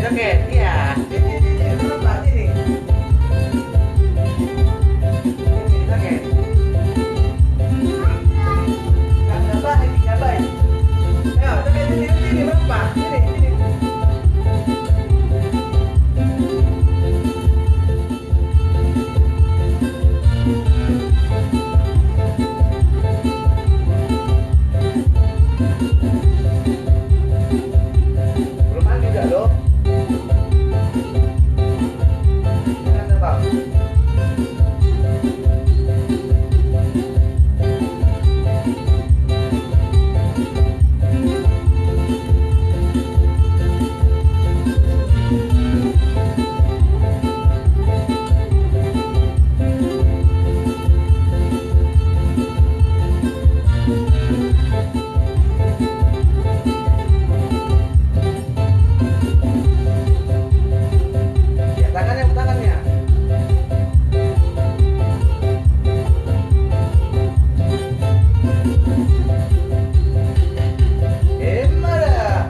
Joget, iya. Ini Pak, ini. Ini joget. Gak baik, gak baik. Ayo, joget sini, Pak. Sini. Belum mandi gak lo? Jangan Bang. Ya, tangannya. Emara.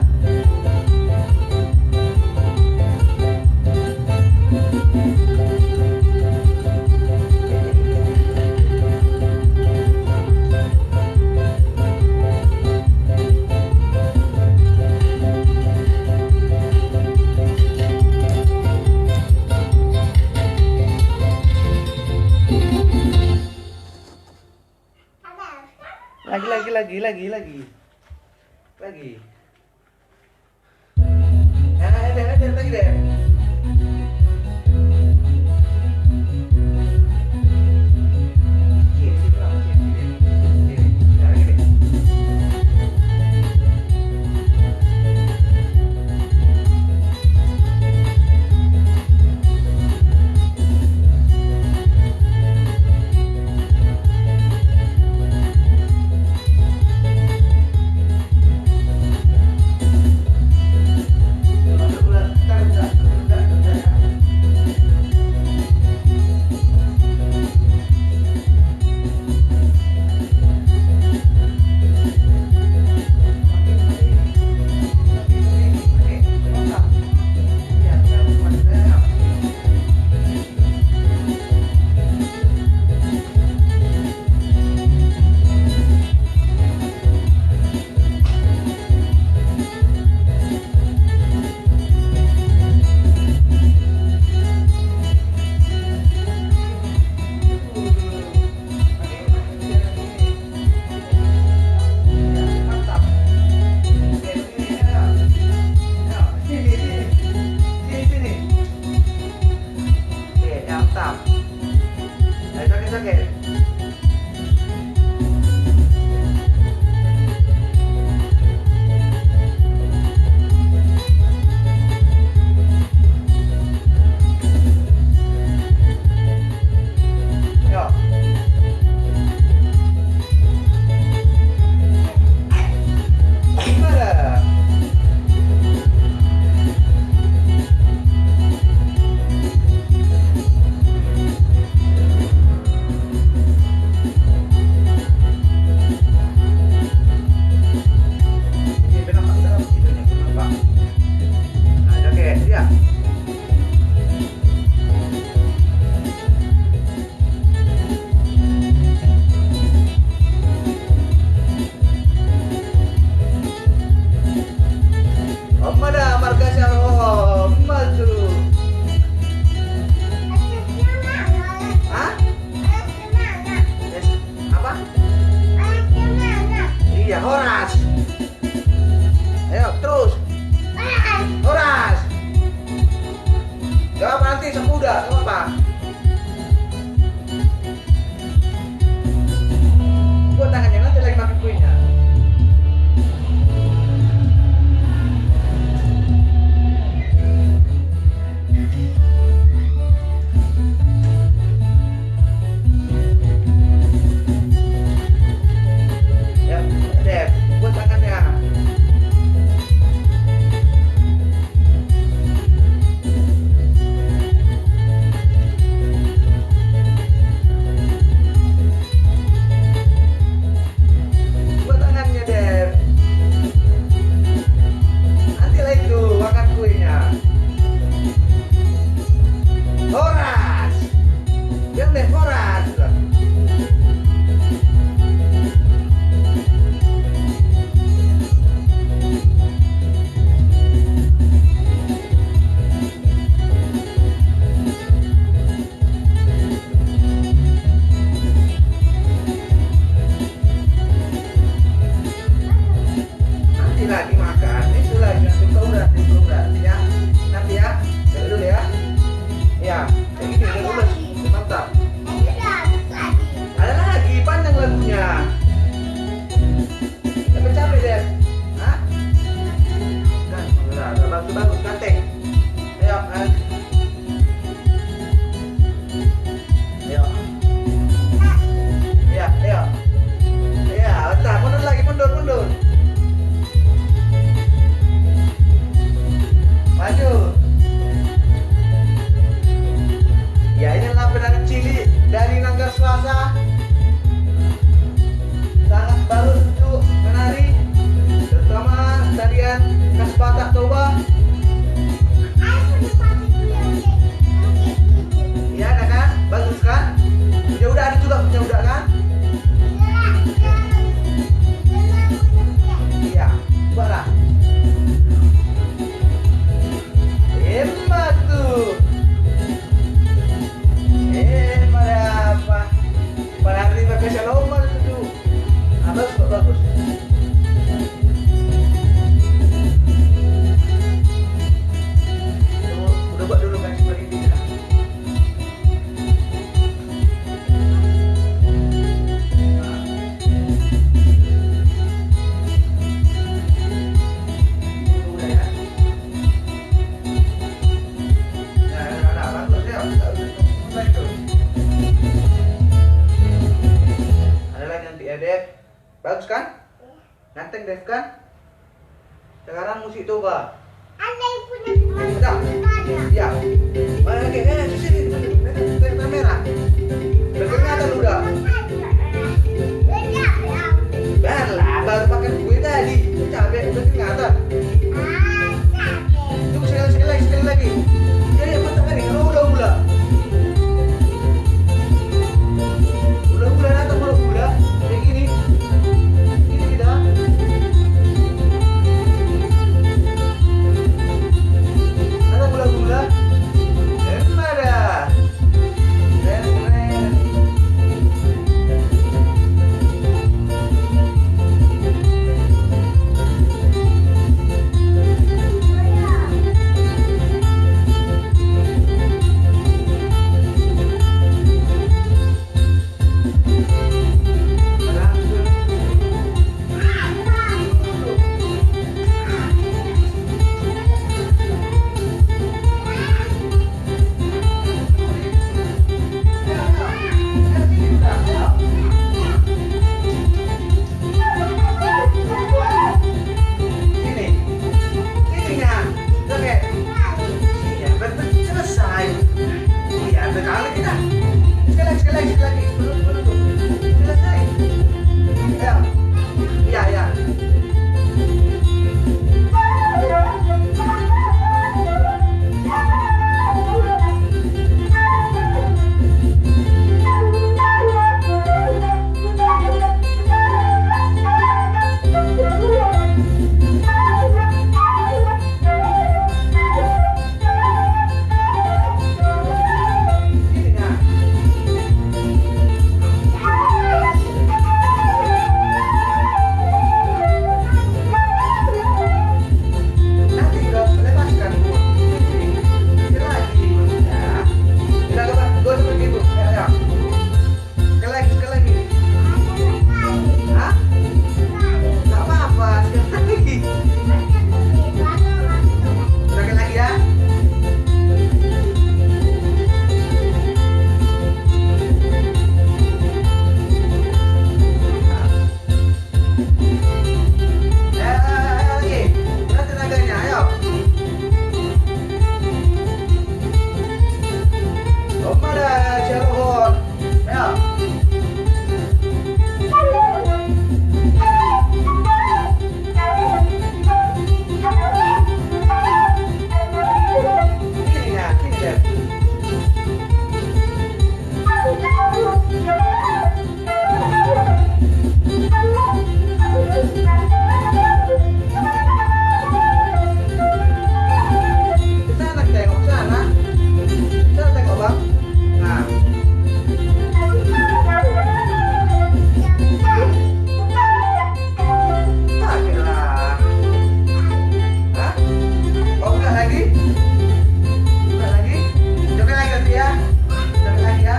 Lagi. Ada lagi deh. Joget. Yo. Gimana? Iya, Horas. Ayo, terus. Horas. Jawab nanti sekuda, apa? Buat tangannya nanti lagi makan kuenya. Buat tangannya. Bagus kan? Ganteng Dev kan? Sekarang musik coba. Ada yang punya teman ada. Iya. Mana lagi? Di sini. Lihat kamera. Kelihatan udah. Barulah, baru makan kue tadi. Capek, udah kelihatan. Tunggu sekali lagi. Ya, ya, mantap kan nih. Oh, udah. Udah datang udah. Kayak gini. Ini kita. Datang udah. Enak dah. Keren. Sekali lagi. Belum. Selesai. Ayo. Iya. Ini nah. Nanti udah lepaskan Bu. Ini lagi. Ya. Udah gak gue seperti itu. Ayo. Sekali lagi. Hah? Gak apa-apa. Sekali lagi. Sekali lagi ya. Lagi. Berat tenaganya. Ayo. Oma dah Cirebon. Ayo. Ini ya, ini deh. Sana tengok sana. Sana tengok bang. Nah. Pakailah. Hah? Oh enggak lagi? Enggak lagi? Coba lagi nanti ya. Coba lagi ya.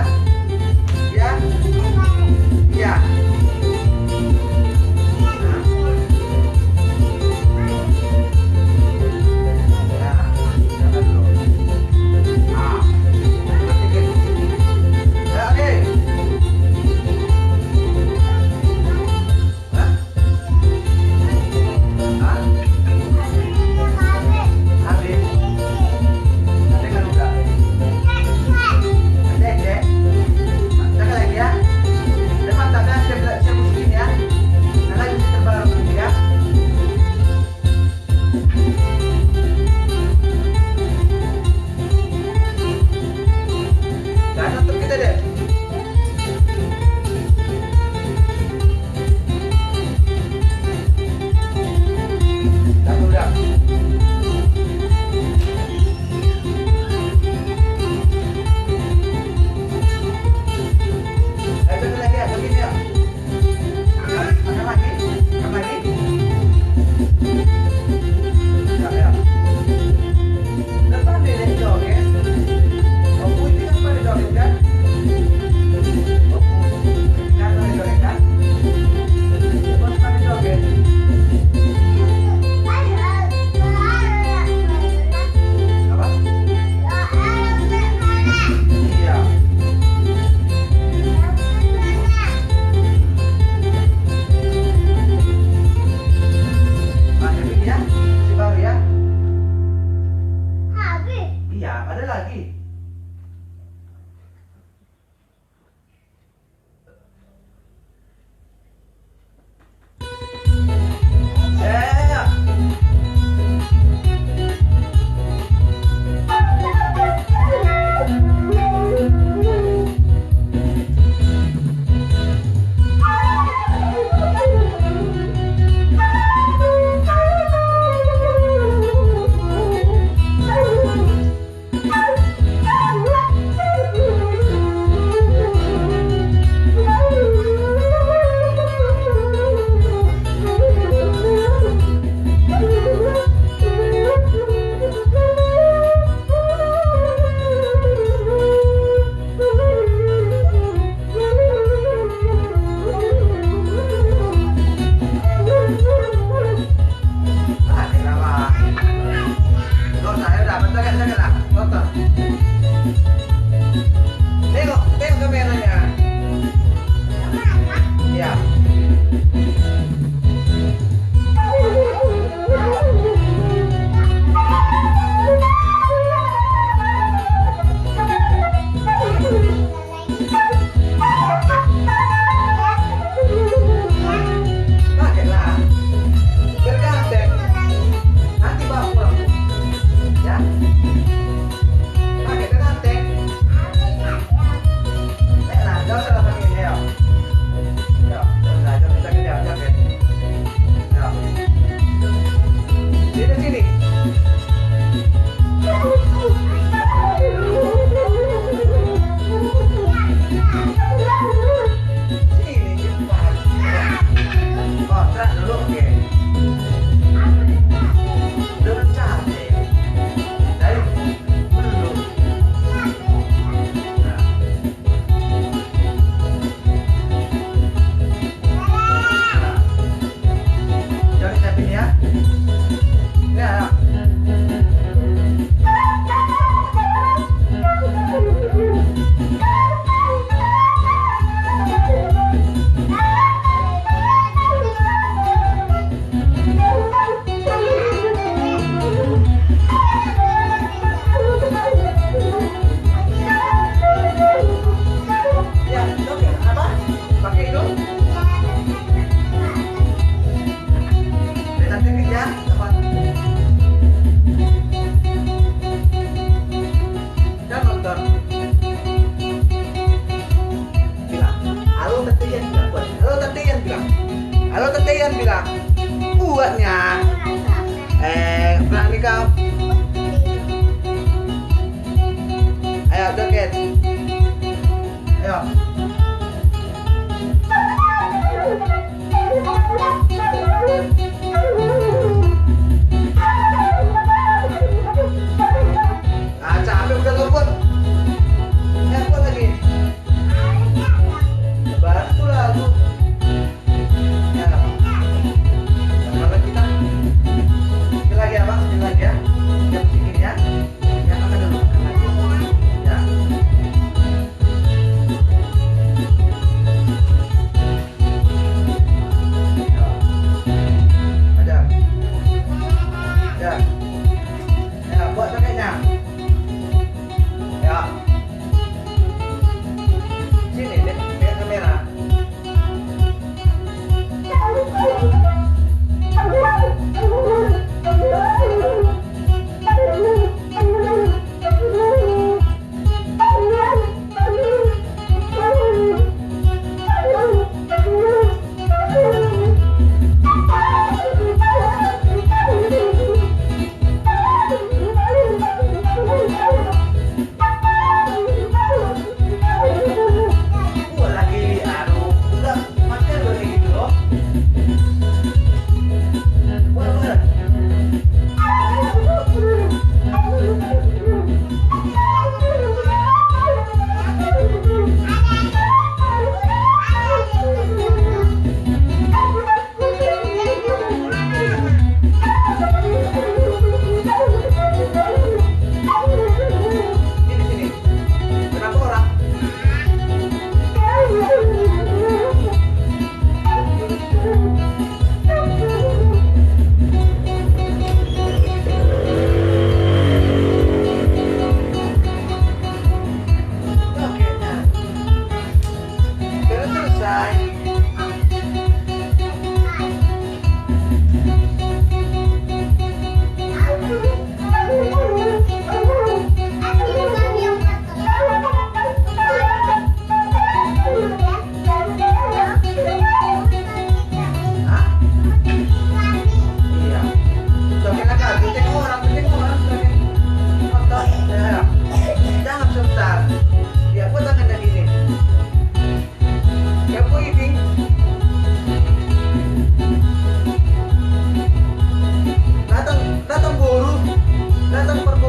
Ya. Ya. Nah. Nah. Jangan dulu. Ah. Ya, oke. Hah? Hah? Habis. lagi. Ya.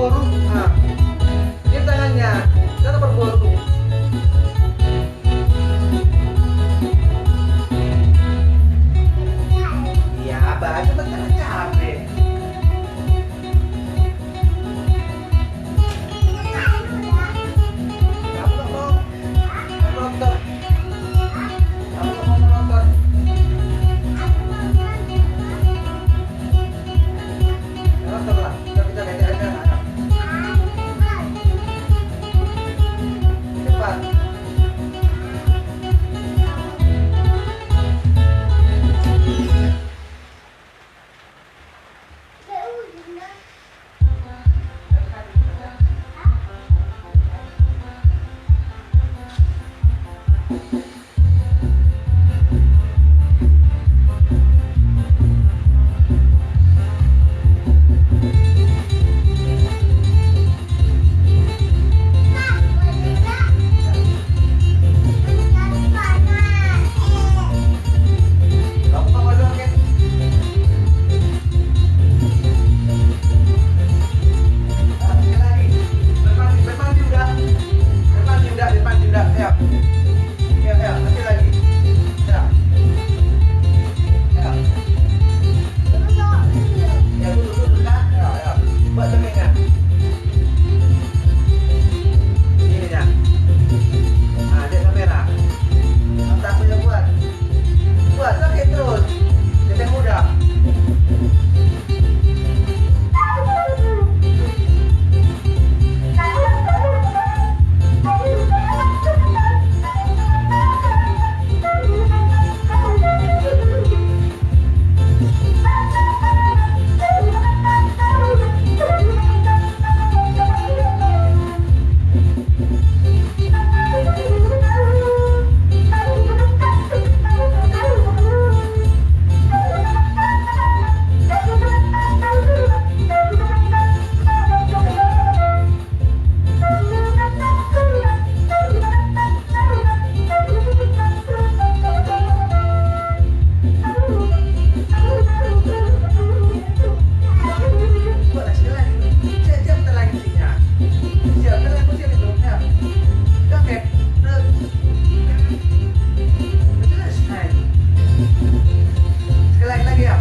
berburu. Nah, ini tangannya, kita berburu. Iya, baju betul capek. Kamu nggak mau menonton? Kamu nggak mau menonton? Nonton lah, kita beda aja. Cepat. Kamu mau dong, Ken? Sekali lagi. Bermandi udah. Bermandi udah. Ayo. Ayo, nanti lagi. Ya. Ya. Ya, dulu kan. Ayo. Buat temennya. Ini ya. Nah, dia kamera. Nanti aku yang buat. Buat sakit terus. Jadi mudah. Buat sekali lagi. Siap bentar lagi sihnya. Siap, bentar lagi musim itu. Ya. Oke. Selesai. Sekali lagi ya.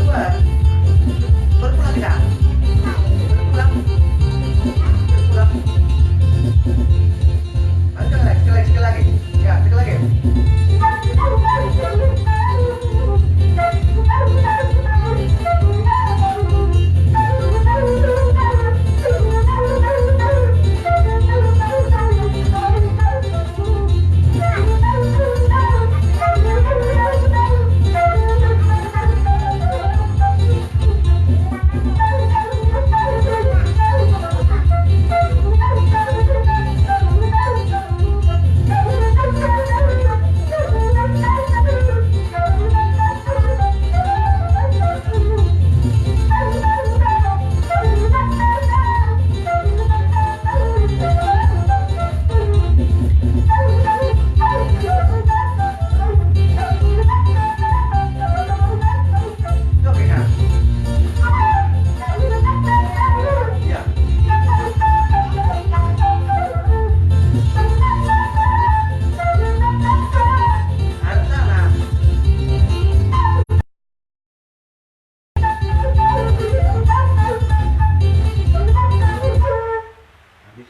Buat. Berpulang kita. Berpulang. Sekali lagi. Ya, sekali lagi. Oke, ya. Ya. Harus sana. Habis.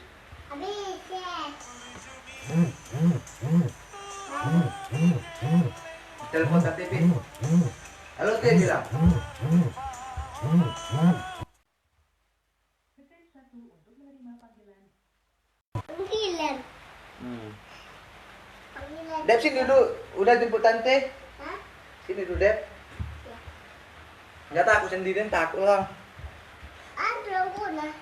Telepon KTP. Halo, Teh bilang. Gila. Panggil Dep, sini dulu. Udah jemput tante. Hah? Sini dulu, Dep. Ya. Nggak takut sendirian, takut lah. Ada aku nah.